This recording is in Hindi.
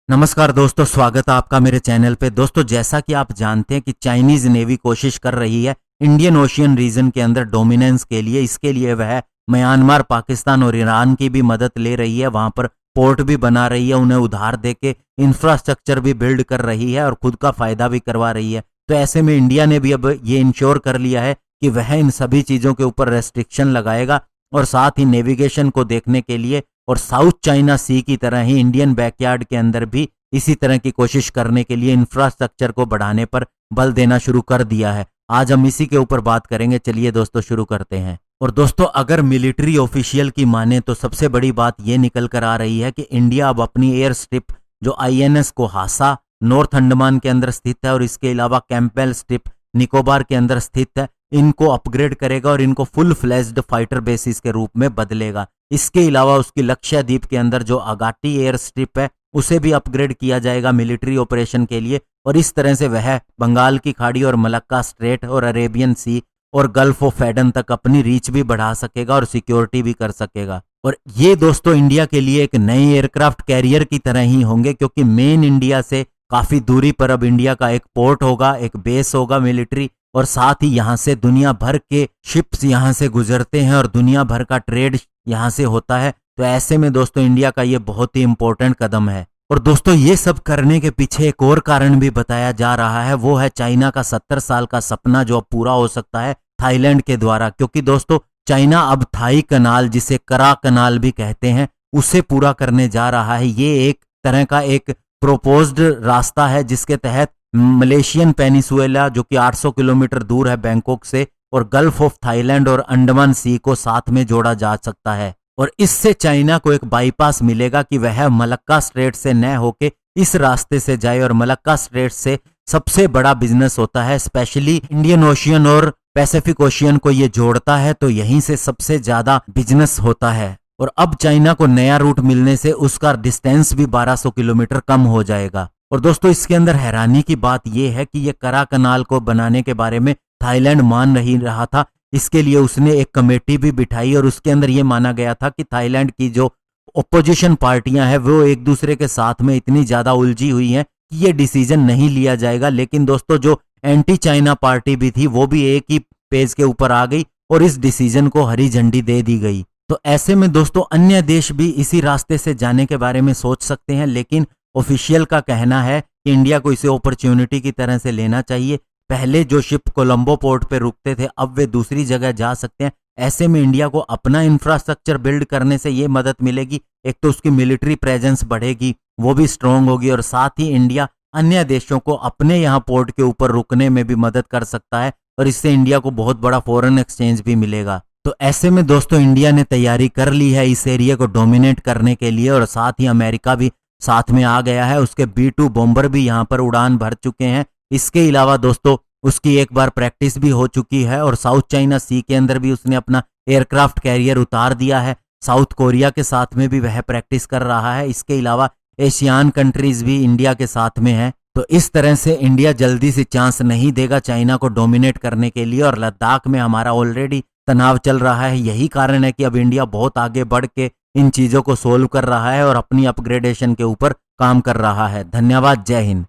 नमस्कार दोस्तों, स्वागत है आपका मेरे चैनल पे। दोस्तों, जैसा कि आप जानते हैं कि चाइनीज नेवी कोशिश कर रही है इंडियन ओशियन रीजन के अंदर डोमिनेंस के लिए। इसके लिए वह म्यांमार, पाकिस्तान और ईरान की भी मदद ले रही है। वहां पर पोर्ट भी बना रही है, उन्हें उधार देके इंफ्रास्ट्रक्चर भी बिल्ड कर रही है और खुद का फायदा भी करवा रही है। तो ऐसे में इंडिया ने भी अब ये इंश्योर कर लिया है कि वह इन सभी चीजों के ऊपर रेस्ट्रिक्शन लगाएगा और साथ ही नेविगेशन को देखने के लिए और साउथ चाइना सी की तरह ही इंडियन बैकयार्ड के अंदर भी इसी तरह की कोशिश करने के लिए इंफ्रास्ट्रक्चर को बढ़ाने पर बल देना शुरू कर दिया है। आज हम इसी के ऊपर बात करेंगे। चलिए दोस्तों, शुरू करते हैं। और दोस्तों, अगर मिलिट्री ऑफिशियल की माने तो सबसे बड़ी बात यह निकल कर आ रही है कि इंडिया अब अपनी एयर स्ट्रिप जो INS कोहासा नॉर्थ अंडमान के अंदर स्थित है और इसके अलावा कैंपबेल स्ट्रिप निकोबार के अंदर स्थित है, इनको अपग्रेड करेगा और इनको फुल फ्लैश्ड फाइटर बेसिस के रूप में बदलेगा। इसके अलावा उसकी लक्षद्वीप के अंदर जो अगाटी एयर स्ट्रिप है उसे भी अपग्रेड किया जाएगा मिलिट्री ऑपरेशन के लिए। और इस तरह से वह बंगाल की खाड़ी और मलक्का स्ट्रेट और अरेबियन सी और गल्फ ऑफ एडन तक अपनी रीच भी बढ़ा सकेगा और सिक्योरिटी भी कर सकेगा। और ये दोस्तों इंडिया के लिए एक नए एयरक्राफ्ट कैरियर की तरह ही होंगे, क्योंकि मेन इंडिया से काफी दूरी पर अब इंडिया का एक पोर्ट होगा, एक बेस होगा मिलिट्री, और साथ ही यहाँ से दुनिया भर के शिप्स यहाँ से गुजरते हैं और दुनिया भर का ट्रेड यहाँ से होता है। तो ऐसे में दोस्तों इंडिया का ये बहुत ही इंपॉर्टेंट कदम है। और दोस्तों, ये सब करने के पीछे एक और कारण भी बताया जा रहा है, वो है चाइना का 70 साल का सपना जो अब पूरा हो सकता है थाईलैंड के द्वारा। क्योंकि दोस्तों, चाइना अब थाई कनाल, जिसे करा कनाल भी कहते हैं, उसे पूरा करने जा रहा है। ये एक तरह का एक प्रोपोज्ड रास्ता है जिसके तहत मलेशियन पेनिसुएला, जो कि 800 किलोमीटर दूर है बैंकॉक से, और गल्फ ऑफ थाईलैंड और अंडमान सी को साथ में जोड़ा जा सकता है। और इससे चाइना को एक बाईपास मिलेगा कि वह मलक्का स्ट्रेट से न होके इस रास्ते से जाए। और मलक्का स्ट्रेट से सबसे बड़ा बिजनेस होता है, स्पेशली इंडियन ओशियन और पैसिफिक ओशियन को ये जोड़ता है, तो यहीं से सबसे ज्यादा बिजनेस होता है। और अब चाइना को नया रूट मिलने से उसका डिस्टेंस भी 1200 किलोमीटर कम हो जाएगा। और दोस्तों, इसके अंदर हैरानी की बात यह है कि ये करा कनाल को बनाने के बारे में थाईलैंड मान नहीं रहा था। इसके लिए उसने एक कमेटी भी बिठाई और उसके अंदर ये माना गया था कि थाईलैंड की जो ओपोजिशन पार्टियां हैं वो एक दूसरे के साथ में इतनी ज्यादा उलझी हुई हैं कि ये डिसीजन नहीं लिया जाएगा। लेकिन दोस्तों, जो एंटी चाइना पार्टी भी थी वो भी एक ही पेज के ऊपर आ गई और इस डिसीजन को हरी झंडी दे दी गई। तो ऐसे में दोस्तों, अन्य देश भी इसी रास्ते से जाने के बारे में सोच सकते हैं, लेकिन ऑफिशियल का कहना है कि इंडिया को इसे अपॉर्चुनिटी की तरह से लेना चाहिए। पहले जो शिप कोलंबो पोर्ट पे रुकते थे, अब वे दूसरी जगह जा सकते हैं। ऐसे में इंडिया को अपना इंफ्रास्ट्रक्चर बिल्ड करने से ये मदद मिलेगी। एक तो उसकी मिलिट्री प्रेजेंस बढ़ेगी, वो भी स्ट्रांग होगी, और साथ ही इंडिया अन्य देशों को अपने यहाँ पोर्ट के ऊपर रुकने में भी मदद कर सकता है और इससे इंडिया को बहुत बड़ा फॉरेन एक्सचेंज भी मिलेगा। तो ऐसे में दोस्तों, इंडिया ने तैयारी कर ली है इस एरिया को डोमिनेट करने के लिए, और साथ ही अमेरिका भी साथ में आ गया है। उसके B-2 बॉम्बर भी यहाँ पर उड़ान भर चुके हैं। इसके अलावा दोस्तों, उसकी एक बार प्रैक्टिस भी हो चुकी है और साउथ चाइना सी के अंदर भी उसने अपना एयरक्राफ्ट कैरियर उतार दिया है। साउथ कोरिया के साथ में भी वह प्रैक्टिस कर रहा है। इसके अलावा एशियान कंट्रीज भी इंडिया के साथ में है। तो इस तरह से इंडिया जल्दी से चांस नहीं देगा चाइना को डोमिनेट करने के लिए। और लद्दाख में हमारा ऑलरेडी तनाव चल रहा है। यही कारण है कि अब इंडिया बहुत आगे बढ़ के इन चीजों को सोल्व कर रहा है और अपनी अपग्रेडेशन के ऊपर काम कर रहा है। धन्यवाद। जय हिंद।